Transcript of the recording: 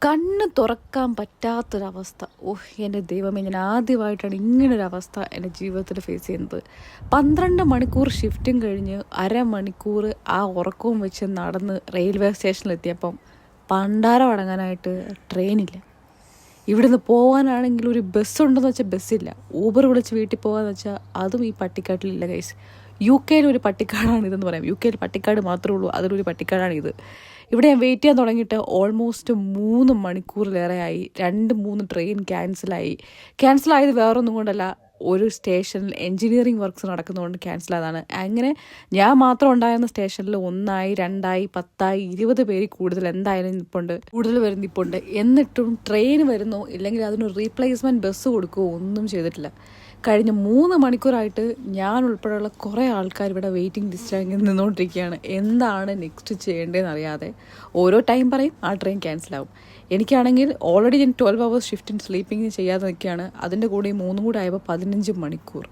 കണ്ണ് തുറക്കാൻ പറ്റാത്തൊരവസ്ഥ. എൻ്റെ ദൈവമേ, ഞാൻ ആദ്യമായിട്ടാണ് ഇങ്ങനൊരവസ്ഥ എൻ്റെ ജീവിതത്തിൽ ഫേസ് ചെയ്യുന്നത്. 12 മണിക്കൂർ ഷിഫ്റ്റും കഴിഞ്ഞ് അരമണിക്കൂർ ആ ഉറക്കവും വെച്ച് നടന്ന് റെയിൽവേ സ്റ്റേഷനിലെത്തിയപ്പം പണ്ടാരം അടങ്ങാനായിട്ട് ട്രെയിനില്ല. ഇവിടുന്ന് പോകാനാണെങ്കിൽ ഒരു ബസ്സുണ്ടെന്ന് വെച്ചാൽ ബസ്സില്ല. ഊബർ വിളിച്ച് വീട്ടിൽ പോകാമെന്ന് വെച്ചാൽ അതും ഈ പട്ടിക്കാട്ടിലില്ല ഗൈസ്. യു കെയിൽ ഒരു പട്ടിക്കാടാണിതെന്ന് പറയാം. യു കെയിൽ പട്ടിക്കാട് മാത്രമേ ഉള്ളൂ, അതിലൊരു പട്ടിക്കാടാണിത്. ഇവിടെ ഞാൻ വെയിറ്റ് ചെയ്യാൻ തുടങ്ങിയിട്ട് ഓൾമോസ്റ്റ് 3 മണിക്കൂറിലേറെ ആയി. 2-3 ട്രെയിൻ ക്യാൻസലായത് വേറൊന്നും കൊണ്ടല്ല, ഒരു സ്റ്റേഷനിൽ എൻജിനീയറിംഗ് വർക്ക്സ് നടക്കുന്നതുകൊണ്ട് ക്യാൻസലായതാണ്. അങ്ങനെ ഞാൻ മാത്രം ഉണ്ടായിരുന്ന സ്റ്റേഷനിൽ 1 ആയി 2 ആയി 10 ആയി 20 പേര് കൂടുതൽ എന്തായാലും കൂടുതൽ വരുന്നിപ്പുണ്ട്. എന്നിട്ടും ട്രെയിൻ വരുന്നോ ഇല്ലെങ്കിൽ അതിനൊരു റീപ്ലേസ്മെൻറ്റ് ബസ് കൊടുക്കുകയോ ഒന്നും ചെയ്തിട്ടില്ല. കഴിഞ്ഞ 3 മണിക്കൂറായിട്ട് ഞാൻ ഉൾപ്പെടെയുള്ള കുറേ ആൾക്കാർ ഇവിടെ വെയിറ്റിംഗ് ലിസ്റ്റായി നിന്നുകൊണ്ടിരിക്കുകയാണ്. എന്താണ് നെക്സ്റ്റ് ചെയ്യേണ്ടതെന്ന് അറിയാതെ. ഓരോ ടൈം പറയും, ആ ട്രെയിൻ ക്യാൻസലാവും. എനിക്കാണെങ്കിൽ ഓൾറെഡി ഞാൻ 12 hours ഷിഫ്റ്റിൻ സ്ലീപ്പിംഗ് ചെയ്യാതെ നിൽക്കുകയാണ്. അതിൻ്റെ കൂടെ 3 കൂടെ ആയപ്പോൾ 15 മണിക്കൂർ.